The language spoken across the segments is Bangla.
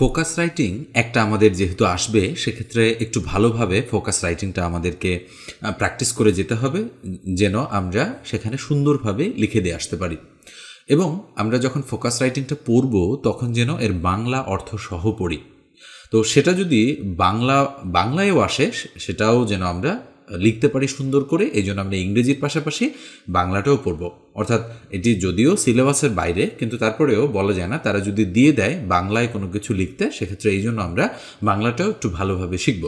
ফোকাস রাইটিং একটা আমাদের যেহেতু আসবে সেক্ষেত্রে একটু ভালোভাবে ফোকাস রাইটিংটা আমাদেরকে প্র্যাকটিস করে যেতে হবে যেন আমরা সেখানে সুন্দরভাবে লিখে দিয়ে আসতে পারি। এবং আমরা যখন ফোকাস রাইটিংটা পড়ব তখন যেন এর বাংলা অর্থ সহ পড়ি। তো সেটা যদি বাংলায়ও আসে সেটাও যেন আমরা লিখতে পারি সুন্দর করে, এই জন্য আমরা ইংরেজির পাশাপাশি বাংলাটাও পড়ব। অর্থাৎ এটি যদিও সিলেবাসের বাইরে, কিন্তু তারপরেও বলা যায় না তারা যদি দিয়ে দেয় বাংলায় কোনো কিছু লিখতে, সেক্ষেত্রে এই জন্য আমরা বাংলাটাও একটু ভালোভাবে শিখব।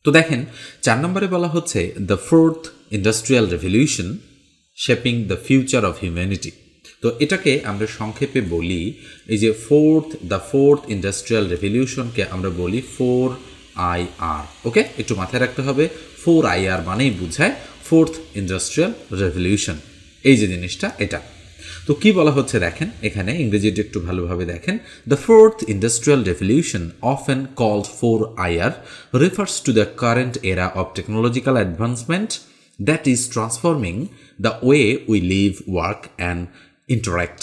তো দেখেন 4 নম্বরে বলা হচ্ছে the fourth industrial revolution shaping the future of humanity. তো এটাকে আমরা সংক্ষেপে বলি এই যে দ্য ফোর্থ ইন্ডাস্ট্রিয়াল রেভলিউশনকে আমরা বলি 4IR। ওকে, একটু মাথায় রাখতে হবে 4IR মানেই বোঝায় ফোর্থ ইন্ডাস্ট্রিয়াল রেভলিউশন, এই যে জিনিসটা এটা। তো কি বলা হচ্ছে দেখেন, এখানে ইংরেজিটা একটু ভালোভাবে দেখেন। The fourth industrial revolution often called 4IR refers to the current era of technological advancement that is transforming the way we live, work and interact.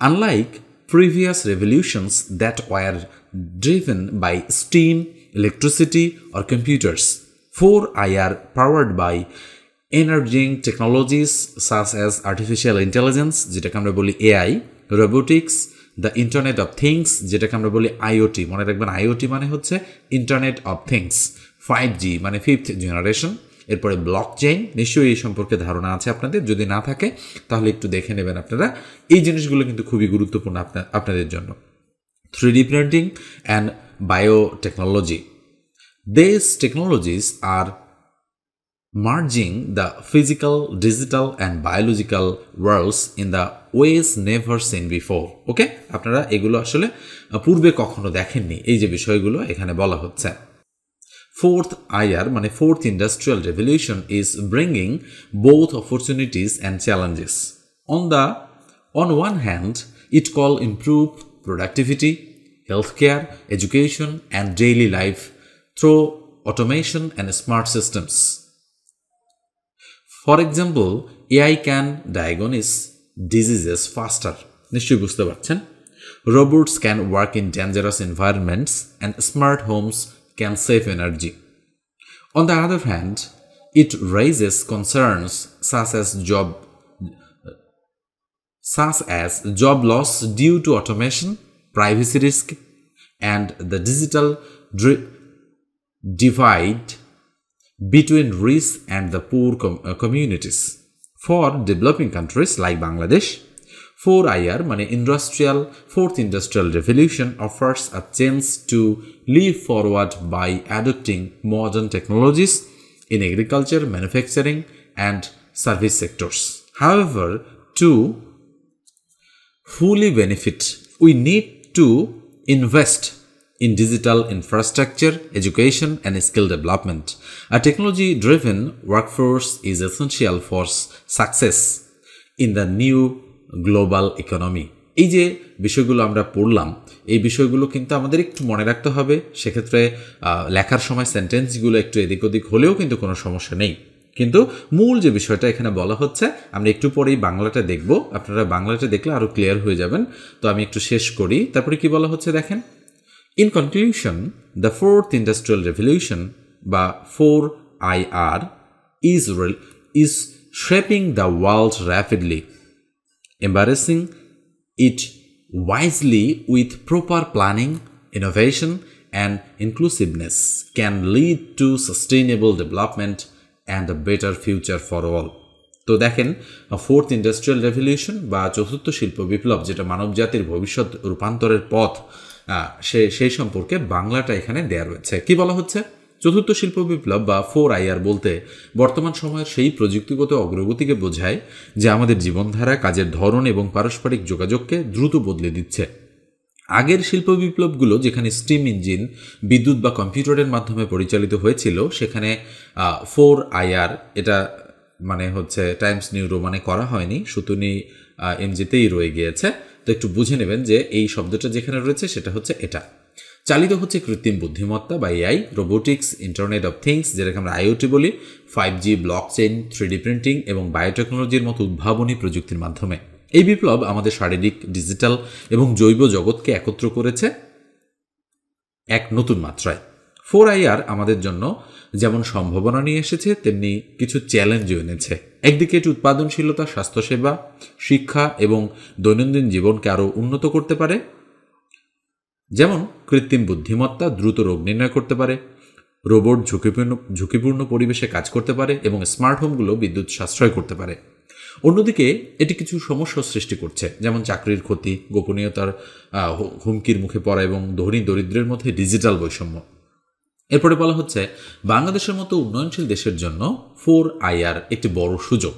Unlike previous revolutions that were driven by steam, electricity or computers, 4IR powered by emerging technologies such as artificial intelligence যেটাকে আমরা বলি AI, robotics, the internet of things যেটাকে আমরা বলি IoT, মনে রাখবেন IoT মানে হচ্ছে internet of things, 5G মানে ফিফথ জেনারেশন, এরপরে ব্লকচেইন, নিশ্চয়ই এই সম্পর্কে ধারণা আছে আপনাদের, যদি না থাকে তাহলে একটু দেখে নেবেন আপনারা, এই জিনিসগুলো কিন্তু খুবই গুরুত্বপূর্ণ আপনাদের জন্য। 3D printing and biotechnology. These technologies are merging the physical, digital and biological worlds in the ways never seen before. ওকে, আপনারা এগুলো আসলে পূর্বে কখনো দেখেননি, এই যে বিষয়গুলো এখানে বলা হচ্ছে। Fourth IR মানে fourth industrial revolution is bringing both opportunities and challenges. On one hand, it will improve productivity, healthcare, education and daily life through automation and smart systems. For example, AI can diagnose diseases faster. নিশ্চয়ই বুঝতে পারছেন। Robots can work in dangerous environments and smart homes can save energy. On the other hand, it raises concerns such as job loss due to automation, privacy risk, and the digital divide between rich and the poor communities. For developing countries like Bangladesh, 4IR মানে fourth industrial revolution offers a chance to leap forward by adopting modern technologies in agriculture, manufacturing and service sectors. However, to fully benefit, we need to invest in digital infrastructure, education and skill development. A technology-driven workforce is essential for success in the new global economy. এই যে বিষয়গুলো আমরা পড়লাম, এই বিষয়গুলো কিন্তু আমাদের একটু মনে রাখতে হবে, সেক্ষেত্রে লেখার সময় সেন্টেন্সগুলো একটু এদিক ওদিক হলেও কিন্তু কোনো সমস্যা নেই। কিন্তু মূল যে বিষয়টা এখানে বলা হচ্ছে, আমরা একটু পরেই বাংলাটা দেখব, আপনারা বাংলাটা দেখলে আরও ক্লিয়ার হয়ে যাবেন। তো আমি একটু শেষ করি, তারপরে কি বলা হচ্ছে দেখেন। In conclusion, the fourth industrial revolution বা 4IR is shaping the world rapidly. Embracing it wisely with proper planning, innovation and inclusiveness can lead to sustainable development and a better future for all. তো দেখেন, ফোর্থ ইন্ডাস্ট্রিয়াল রেভলিউশন বা চতুর্থ শিল্প বিপ্লব যেটা মানবজাতির ভবিষ্যৎ রূপান্তরের পথ, সেই সম্পর্কে বাংলাটা এখানে দেয়া রয়েছে। কি বলা হচ্ছে? চতুর্থ শিল্প বিপ্লব বা 4IR বলতে বর্তমান সময়ের সেই প্রযুক্তিগত অগ্রগতিকে বোঝায় যা আমাদের জীবনধারা, কাজের ধরন এবং পারস্পরিক যোগাযোগকে দ্রুত বদলে দিচ্ছে। আগের শিল্প বিপ্লবগুলো যেখানে স্টিম ইঞ্জিন, বিদ্যুৎ বা কম্পিউটারের মাধ্যমে পরিচালিত হয়েছিল, সেখানে 4IR এটা মানে হচ্ছে টাইমস নিউ রোমানে করা হয়নি, সুতনি এমজিতেই রয়ে গিয়েছে। তো একটু বুঝে নেবেন যে এই শব্দটা যেখানে রয়েছে সেটা হচ্ছে এটা। চালিত হচ্ছে কৃত্রিম বুদ্ধিমত্তা বা AI, robotics, internet of things যেটাকে আমরা IoT বলি, 5G, ব্লকচেইন, 3D প্রিন্টিং এবং বায়োটেকনোলজির মতো উদ্ভাবনী প্রযুক্তির মাধ্যমে। এই বিপ্লব আমাদের শারীরিক, ডিজিটাল এবং জৈব জগৎকে একত্র করেছে এক নতুন মাত্রায়। 4IR আমাদের জন্য যেমন সম্ভাবনা নিয়ে এসেছে, তেমনি কিছু চ্যালেঞ্জও এনেছে। একদিকে এটি উৎপাদনশীলতা, স্বাস্থ্যসেবা, শিক্ষা এবং দৈনন্দিন জীবনকে আরও উন্নত করতে পারে। যেমন কৃত্রিম বুদ্ধিমত্তা দ্রুত রোগ নির্ণয় করতে পারে, রোবট ঝুঁকিপূর্ণ পরিবেশে কাজ করতে পারে এবং স্মার্ট হোমগুলো বিদ্যুৎ সাশ্রয় করতে পারে। অন্যদিকে এটি কিছু সমস্যা সৃষ্টি করছে, যেমন চাকরির ক্ষতি, গোপনীয়তার হুমকির মুখে পড়া এবং ধনী দরিদ্রের মধ্যে ডিজিটাল বৈষম্য। এরপরে বলা হচ্ছে বাংলাদেশের মতো উন্নয়নশীল দেশের জন্য 4IR একটি বড় সুযোগ।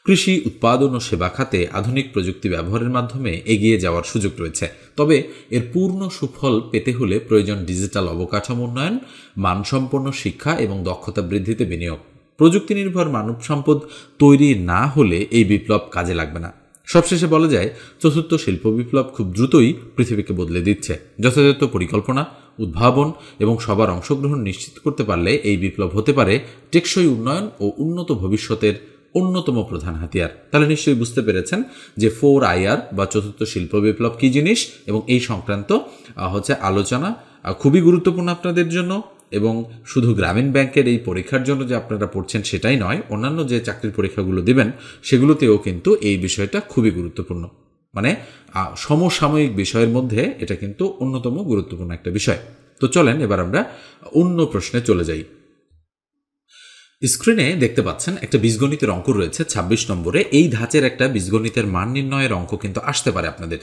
কৃষি, উৎপাদন ও সেবা খাতে আধুনিক প্রযুক্তি ব্যবহারের মাধ্যমে এগিয়ে যাওয়ার সুযোগ রয়েছে। তবে এর পূর্ণ সুফল পেতে হলে প্রয়োজন ডিজিটাল অবকাঠামো উন্নয়ন, মানসম্পন্ন শিক্ষা এবং দক্ষতা বৃদ্ধিতে বিনিয়োগ। প্রযুক্তি নির্ভর মানব সম্পদ তৈরি না হলে এই বিপ্লব কাজে লাগবে না। সবশেষে বলা যায়, চতুর্থ শিল্প বিপ্লব খুব দ্রুতই পৃথিবীকে বদলে দিচ্ছে। যথাযথ পরিকল্পনা, উদ্ভাবন এবং সবার অংশগ্রহণ নিশ্চিত করতে পারলে এই বিপ্লব হতে পারে টেকসই উন্নয়ন ও উন্নত ভবিষ্যতের অন্যতম প্রধান হাতিয়ার। তাহলে নিশ্চয়ই বুঝতে পেরেছেন যে 4IR বা চতুর্থ শিল্প বিপ্লব কী জিনিস, এবং এই সংক্রান্ত আলোচনা খুবই গুরুত্বপূর্ণ আপনাদের জন্য। এবং শুধু গ্রামীণ ব্যাংকের এই পরীক্ষার জন্য যে আপনারা পড়ছেন সেটাই নয়, অন্যান্য যে চাকরির পরীক্ষাগুলো দিবেন সেগুলোতেও কিন্তু এই বিষয়টা খুবই গুরুত্বপূর্ণ। মানে সমসাময়িক বিষয়ের মধ্যে এটা কিন্তু অন্যতম গুরুত্বপূর্ণ একটা বিষয়। তো চলেন এবার আমরা অন্য প্রশ্নে চলে যাই। স্ক্রিনে দেখতে পাচ্ছেন একটা বীজগণিতের অঙ্ক রয়েছে 26 নম্বরে। এই ধাঁচের একটা বীজগণিতের মান নির্ণয়ের অঙ্ক কিন্তু আসতে পারে আপনাদের।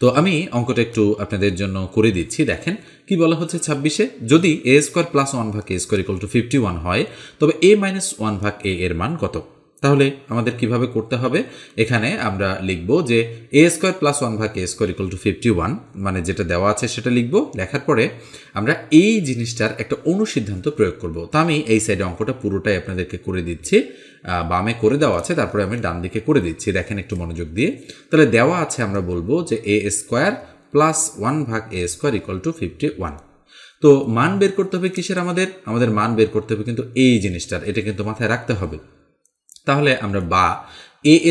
তো আমি অঙ্কটা একটু আপনাদের জন্য করে দিচ্ছি। দেখেন কি বলা হচ্ছে 26-এ, যদি a² + 1/a² = 51 হয়, তবে a - 1/a এর মান কত? তাহলে আমাদের কিভাবে করতে হবে, এখানে আমরা লিখব যে a² + 1/a² = 51, মানে যেটা দেওয়া আছে সেটা লিখব। লেখার পরে আমরা এই জিনিসটার একটা অনুসিদ্ধান্ত প্রয়োগ করব। তা আমি এই সাইডে অঙ্কটা পুরোটাই আপনাদেরকে করে দিচ্ছি, বামে করে দেওয়া আছে, তারপরে আমি ডান দিকে করে দিচ্ছি। দেখেন একটু মনোযোগ দিয়ে। তাহলে দেওয়া আছে, আমরা বলবো যে a² + 1/a² = 51। তো মান বের করতে হবে কিসের? আমাদের মান বের করতে হবে কিন্তু এই জিনিসটার, এটা কিন্তু মাথায় রাখতে হবে। তাহলে আমরা বা a²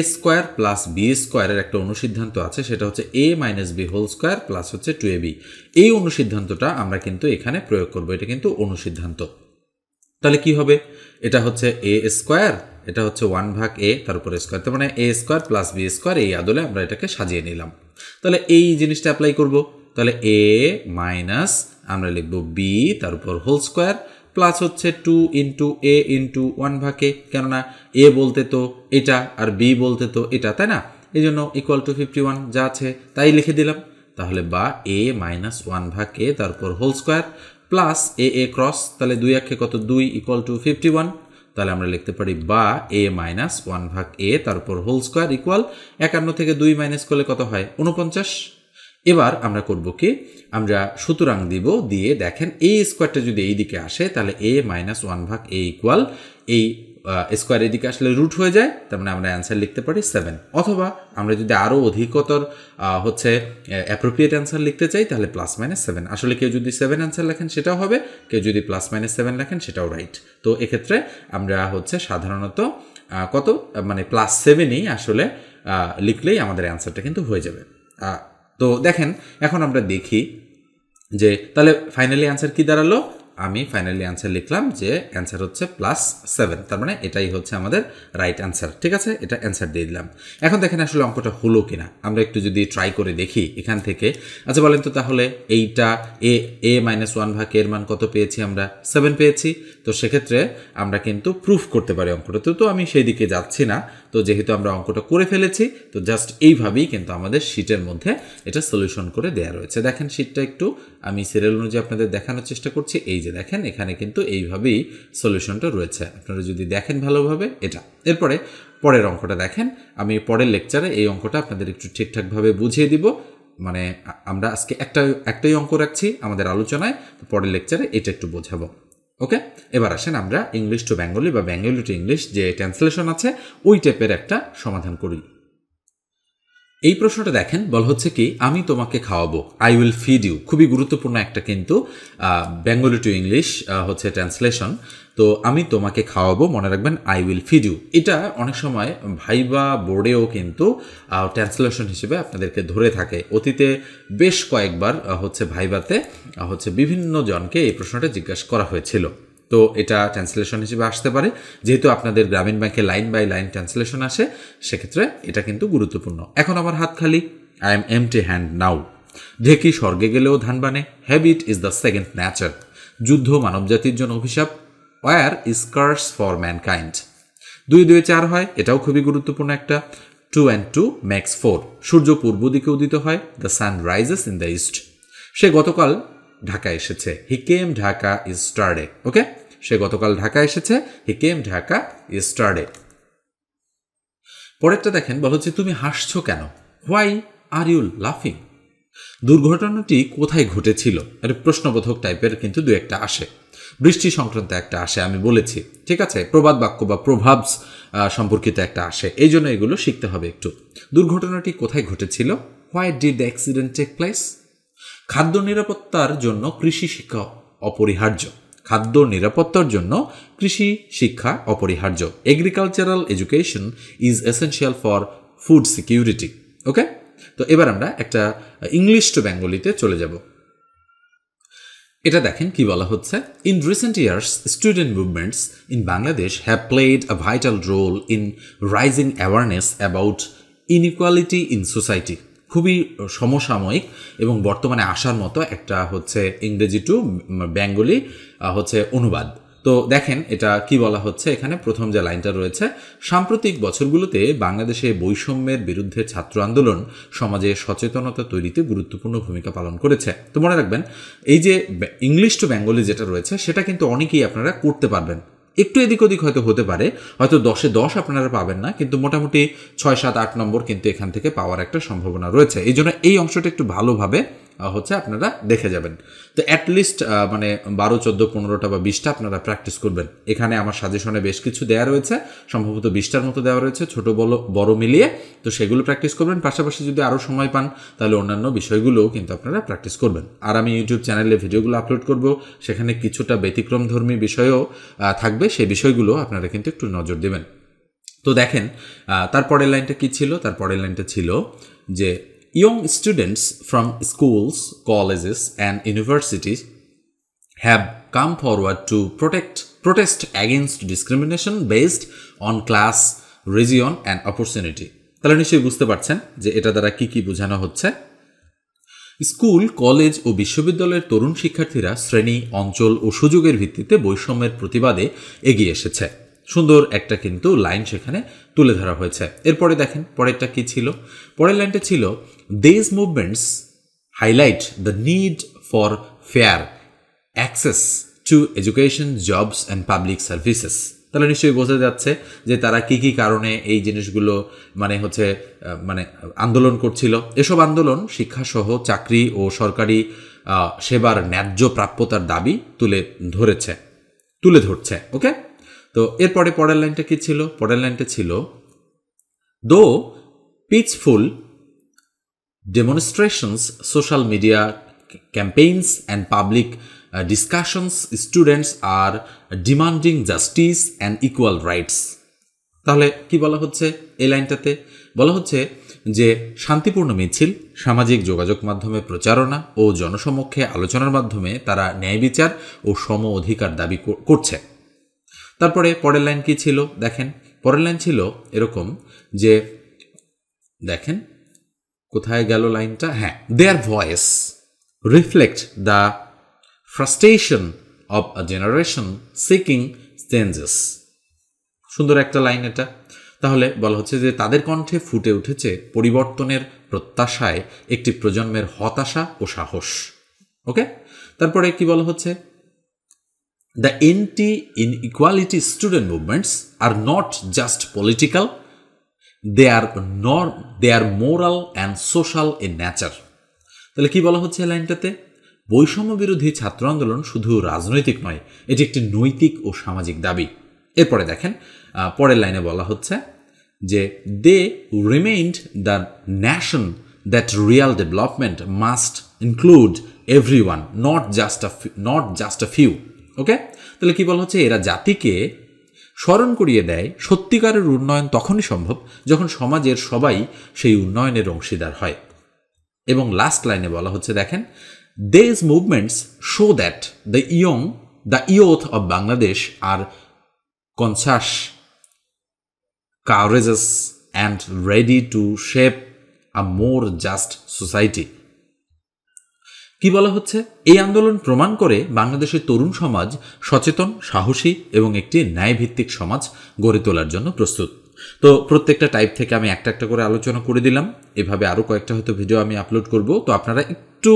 + b² এর একটা অনুসিদ্ধান্ত আছে, সেটা হচ্ছে a - b² + 2ab। এই অনুসিদ্ধান্তটা আমরা কিন্তু এখানে প্রয়োগ করব, এটা কিন্তু অনুসিদ্ধান্ত। তাহলে কি হবে, এটা হচ্ছে a², এটা হচ্ছে 1/a, তার উপরে স্কোয়ার, তার মানে a² + b², এই আদলে আমরা এটাকে সাজিয়ে নিলাম। তাহলে এই জিনিসটা অ্যাপ্লাই করব। তাহলে a - আমরা লিখব b, তার উপর হোল স্কোয়ার, প্লাস হচ্ছে 2 × a × 1/a, কেননা a বলতে তো এটা আর b বলতে তো এটা, তাই না? এই জন্য = 51 যা আছে তাই লিখে দিলাম। তাহলে বা a - 1/a, তারপর whole square, plus a cross, তাহলে 2 একে কত, 2 = 51। তাহলে আমরা লিখতে পারি বা a - 1/a, তারপর হোল স্কোয়ার ইকুয়াল 51 থেকে 2 মাইনাস করলে কত হয়, 49। এবার আমরা করব কি, আমরা সুতরাং দিব, দিয়ে দেখেন a স্কোয়ারটা যদি এই দিকে আসে, তাহলে a - 1/a ইকুয়াল এই স্কোয়ার এদিকে আসলে রুট হয়ে যায়, তার মানে আমরা অ্যান্সার লিখতে পারি 7। অথবা আমরা যদি আরও অধিকতর অ্যাপ্রোপ্রিয়েট অ্যান্সার লিখতে চাই, তাহলে +-7। আসলে কেউ যদি 7 অ্যান্সার লেখেন সেটাও হবে, কেউ যদি +-7 লেখেন সেটাও রাইট। তো এক্ষেত্রে আমরা সাধারণত কত, মানে +7ই আসলে লিখলেই আমাদের অ্যান্সারটা কিন্তু হয়ে যাবে। তো দেখেন এখন আমরা দেখি যে তাহলে ফাইনালি অ্যান্সার কি দাঁড়ালো। আমি ফাইনালি অ্যান্সার লিখলাম যে অ্যান্সার হচ্ছে +7, তার মানে এটাই হচ্ছে আমাদের রাইট অ্যান্সার। ঠিক আছে, এটা অ্যান্সার দিয়ে দিলাম। এখন দেখেন আসলে অঙ্কটা হলো কিনা, আমরা একটু যদি ট্রাই করে দেখি এখান থেকে। আচ্ছা বলেন তো, তাহলে এইটা a - 1/a এর মান কত পেয়েছি আমরা? 7 পেয়েছি। তো সেক্ষেত্রে আমরা কিন্তু প্রুফ করতে পারি অঙ্কটা। তো আমি সেই দিকে যাচ্ছি না, তো যেহেতু আমরা অঙ্কটা করে ফেলেছি, তো জাস্ট এইভাবেই কিন্তু আমাদের শিটের মধ্যে এটা সলিউশন করে দেওয়া রয়েছে। দেখেন শিটটা একটু আমি সিরিয়াল অনুযায়ী আপনাদের দেখানোর চেষ্টা করছি। এই যে দেখেন এখানে কিন্তু এইভাবেই সলিউশনটা রয়েছে, আপনারা যদি দেখেন ভালোভাবে এটা। এরপরে পরের অঙ্কটা দেখেন, আমি পরের লেকচারে এই অঙ্কটা আপনাদের একটু ঠিকঠাকভাবে বুঝিয়ে দিব। মানে আমরা আজকে একটাই অঙ্ক রাখছি আমাদের আলোচনায়, পরের লেকচারে এটা একটু বোঝাবো। ওকে, এবার আসেন আমরা ইংলিশ টু বেঙ্গলি বা বেঙ্গলি টু ইংলিশ যে ট্রান্সলেশন আছে ওই টাইপের একটা সমাধান করি। এই প্রশ্নটা দেখেন, বলা হচ্ছে কি আমি তোমাকে খাওয়াবো, আই উইল ফিড ইউ। খুবই গুরুত্বপূর্ণ একটা কিন্তু বেঙ্গলি টু ইংলিশ হচ্ছে ট্রান্সলেশন। তো আমি তোমাকে খাওয়াবো, মনে রাখবেন আই উইল ফিড ইউ। এটা অনেক সময় ভাইবা বোর্ডেও কিন্তু ট্রান্সলেশন হিসেবে আপনাদেরকে ধরে থাকে। অতীতে বেশ কয়েকবার হচ্ছে ভাইবাতে হচ্ছে বিভিন্ন জনকে এই প্রশ্নটা জিজ্ঞাসা করা হয়েছিল। তো এটা ট্রান্সলেশন হিসেবে আসতে পারে, যেহেতু আপনাদের গ্রামীণ ব্যাংকে লাইন বাই লাইন ট্রান্সলেশন আসে, সেক্ষেত্রে এটা কিন্তু গুরুত্বপূর্ণ। এখন আমার হাত খালি, I am empty hand now. ঢেকি স্বর্গে গেলেও ধান বানে, habit is the second nature. যুদ্ধ মানবজাতির জন্য অভিশাপ, war is curse for mankind. 2 2 4 হয়, এটাও খুবই গুরুত্বপূর্ণ একটা। 2 and 2 makes 4। সূর্য পূর্ব দিকে উদিত হয়, the sun rises in the east. সে গতকাল ঢাকা এসেছে, হি কেম ঢাকা ইস্টারডে। ওকে, সে গতকাল ঢাকা এসেছে, হি কেম ঢাকা ইস্টারডে। পরেরটা দেখেন, বলা হচ্ছে তুমি হাসছো কেন, হোয়াই আর ইউ লাফিং। দুর্ঘটনাটি কোথায় ঘটেছিল, এটা প্রশ্নবোধক টাইপের কিন্তু 2 একটা আসে। বৃষ্টি সংক্রান্ত একটা আসে, আমি বলেছি, ঠিক আছে। প্রবাদ বাক্য বা প্রভাবস সম্পর্কিত একটা আসে, এই জন্য এগুলো শিখতে হবে একটু। দুর্ঘটনাটি কোথায় ঘটেছিল, why did the accident take place. খাদ্য নিরাপত্তার জন্য কৃষি শিক্ষা অপরিহার্য। খাদ্য নিরাপত্তার জন্য কৃষি শিক্ষা অপরিহার্য। Agricultural education is essential for food security. Okay, তো এবার আমরা একটা ইংলিশ টু বেঙ্গলিতে চলে যাব। এটা দেখেন কি বলা হচ্ছে, in recent years student movements in Bangladesh have played a vital role in raising awareness about inequality in society. খুবই সমসাময়িক এবং বর্তমানে আসার মতো একটা হচ্ছে ইংরেজি টু বেঙ্গলি হচ্ছে অনুবাদ। তো দেখেন এটা কি বলা হচ্ছে, এখানে প্রথম যে লাইনটা রয়েছে, সাম্প্রতিক বছরগুলোতে বাংলাদেশে বৈষম্যের বিরুদ্ধে ছাত্র আন্দোলন সমাজে সচেতনতা তৈরিতে গুরুত্বপূর্ণ ভূমিকা পালন করেছে। তো মনে রাখবেন, এই যে ইংলিশ টু বেঙ্গলি যেটা রয়েছে, সেটা কিন্তু অনেকেই আপনারা করতে পারবেন। একটু এদিক ওদিক হয়তো হতে পারে, হয়তো 10-এ 10 আপনারা পাবেন না, কিন্তু মোটামুটি 6, 7, 8 নম্বর কিন্তু এখান থেকে পাওয়ার একটা সম্ভাবনা রয়েছে। এই জন্য এই অংশটা একটু ভালোভাবে হচ্ছে আপনারা দেখে যাবেন। তো অ্যাটলিস্ট মানে 12, 14, 15টা বা 20টা আপনারা প্র্যাকটিস করবেন। এখানে আমার সাজেশনে বেশ কিছু দেওয়া রয়েছে, সম্ভবত 20টার মতো দেওয়া রয়েছে, ছোট বড় মিলিয়ে। তো সেগুলো প্র্যাকটিস করবেন, পাশাপাশি যদি আরও সময় পান তাহলে অন্যান্য বিষয়গুলোও কিন্তু আপনারা প্র্যাকটিস করবেন। আর আমি ইউটিউব চ্যানেলে ভিডিওগুলো আপলোড করব, সেখানে কিছুটা ব্যতিক্রমধর্মী বিষয়ও থাকবে, সেই বিষয়গুলো আপনারা কিন্তু একটু নজর দেবেন। তো দেখেন তারপরের লাইনটা কি ছিল, তারপরের লাইনটা ছিল যে young students from schools, colleges and universities have come forward to protest against discrimination based on class, region and opportunity. তাহলে নিশ্চয়ই বুঝতে পারছেন যে এটা দ্বারা কি কি বোঝানো হচ্ছে। স্কুল, কলেজ ও বিশ্ববিদ্যালয়ের তরুণ শিক্ষার্থীরা শ্রেণী, অঞ্চল ও সুযোগের ভিত্তিতে বৈষম্যের প্রতিবাদে এগিয়ে এসেছে। সুন্দর একটা কিন্তু লাইন সেখানে তুলে ধরা হয়েছে। এরপরে দেখেন পরেরটা কি ছিল, পরের লাইনটা ছিল this movements highlight the need for fair access to education, jobs and public services. তাহলে নিশ্চয়ই বোঝা যাচ্ছে যে তারা কি কি কারণে এই জিনিসগুলো মানে হচ্ছে আন্দোলন করছিল। এসব আন্দোলন শিক্ষাসহ চাকরি ও সরকারি সেবার ন্যায্য প্রাপ্যতার দাবি তুলে ধরছে। ওকে, তো এরপরে পরের লাইনটা কি ছিল, পরের লাইনটা ছিল দো peaceful demonstrations, social media campaigns and public discussions, students are demanding justice and equal rights. তাহলে কি বলা হচ্ছে এই লাইনটাতে, বলা হচ্ছে যে শান্তিপূর্ণ মিছিল, সামাজিক যোগাযোগ মাধ্যমে প্রচারণা ও জনসমক্ষে আলোচনার মাধ্যমে তারা ন্যায় বিচার ও সম অধিকার দাবি করছে। তারপরে পরের লাইন কি ছিল দেখেন, পরের লাইন ছিল এরকম যে দেখেন কোথায় গেল লাইনটা, হ্যাঁ, their voice reflect the frustration of a generation seeking changes. সুন্দর একটা লাইন এটা। তাহলে বলা হচ্ছে যে তাদের কণ্ঠে ফুটে উঠেছে পরিবর্তনের প্রত্যাশায় একটি প্রজন্মের হতাশা ও সাহস। ওকে, তারপরে কি বলা হচ্ছে, the anti inequality student movements are not just political, they are moral and social in nature. তাহলে কি বলা হচ্ছে লাইনটাতে, বৈষম্য বিরোধী ছাত্র আন্দোলন শুধু রাজনৈতিক নয়, এটি একটি নৈতিক ও সামাজিক দাবি। এরপরে দেখেন পরের লাইনে বলা হচ্ছে যে they remained the nation that real development must include everyone, not just a few. Okay, তাহলে কি বলা হচ্ছে, এরা জাতিকে স্মরণ করিয়ে দেয় সত্যিকারের উন্নয়ন তখনই সম্ভব যখন সমাজের সবাই সেই উন্নয়নের অংশীদার হয়। এবং লাস্ট লাইনে বলা হচ্ছে, দেখেন, this movements show that the youth of Bangladesh are conscious, courageous and ready to shape a more just society। কি বলা হচ্ছে, এই আন্দোলন প্রমাণ করে বাংলাদেশের তরুণ সমাজ সচেতন, সাহসী এবং একটি ন্যায়ভিত্তিক সমাজ গড়ে তোলার জন্য প্রস্তুত। তো প্রত্যেকটা টাইপ থেকে আমি একটা একটা করে আলোচনা করে দিলাম। এভাবে আরও কয়েকটা হয়তো ভিডিও আমি আপলোড করব। তো আপনারা একটু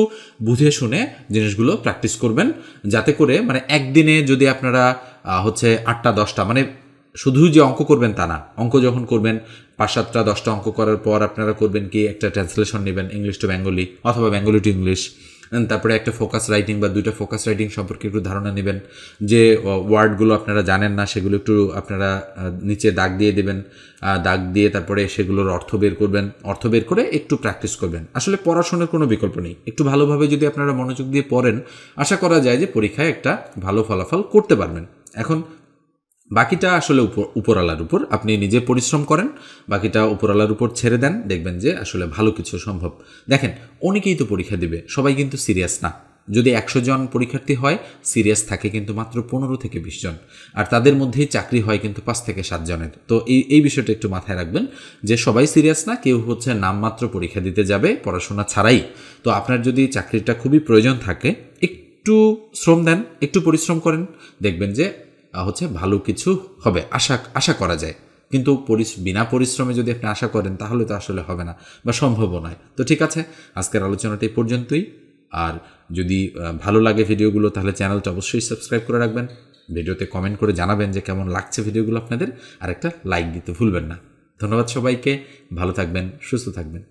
বুঝে শুনে জিনিসগুলো প্র্যাকটিস করবেন, যাতে করে মানে একদিনে যদি আপনারা 8টা 10টা, মানে শুধু যে অঙ্ক করবেন তা না, অঙ্ক যখন করবেন 5-7টা 10টা অঙ্ক করার পর আপনারা করবেন কি, একটা ট্রান্সলেশন নেবেন ইংলিশ টু বেঙ্গলি অথবা বেঙ্গলি টু ইংলিশ, তারপরে একটা ফোকাস রাইটিং বা 2টা ফোকাস রাইটিং সম্পর্কে একটু ধারণা নেবেন। যে ওয়ার্ডগুলো আপনারা জানেন না সেগুলো একটু আপনারা নিচে দাগ দিয়ে দেবেন, দাগ দিয়ে তারপরে সেগুলোর অর্থ বের করবেন, অর্থ বের করে একটু প্র্যাকটিস করবেন। আসলে পড়াশোনার কোনো বিকল্প নেই, একটু ভালোভাবে যদি আপনারা মনোযোগ দিয়ে পড়েন, আশা করা যায় যে পরীক্ষায় একটা ভালো ফলাফল করতে পারবেন। এখন বাকিটা আসলে উপরওয়ালার উপর, আপনি নিজে পরিশ্রম করেন, বাকিটা উপরওয়ালার উপর ছেড়ে দেন, দেখবেন যে আসলে ভালো কিছু সম্ভব। দেখেন, অনেকেই তো পরীক্ষা দিবে, সবাই কিন্তু সিরিয়াস না। যদি 100 জন পরীক্ষার্থী হয়, সিরিয়াস থাকে কিন্তু মাত্র 15 থেকে 20 জন, আর তাদের মধ্যেই চাকরি হয় কিন্তু 5 থেকে 7 জনের। তো এই বিষয়টা একটু মাথায় রাখবেন যে সবাই সিরিয়াস না, কেউ নামমাত্র পরীক্ষা দিতে যাবে পড়াশোনা ছাড়াই। তো আপনার যদি চাকরিটা খুবই প্রয়োজন থাকে, একটু শ্রম দেন, একটু পরিশ্রম করেন, দেখবেন যে ভালো কিছু হবে, আশা করা যায়। কিন্তু বিনা পরিশ্রমে যদি আপনি আশা করেন তাহলে তো আসলে হবে না বা সম্ভবও নয়। তো ঠিক আছে, আজকের আলোচনাটা এই পর্যন্তই। আর যদি ভালো লাগে ভিডিওগুলো, তাহলে চ্যানেলটা অবশ্যই সাবস্ক্রাইব করে রাখবেন, ভিডিওতে কমেন্ট করে জানাবেন যে কেমন লাগছে ভিডিওগুলো আপনাদের, আর একটা লাইক দিতে ভুলবেন না। ধন্যবাদ সবাইকে, ভালো থাকবেন, সুস্থ থাকবেন।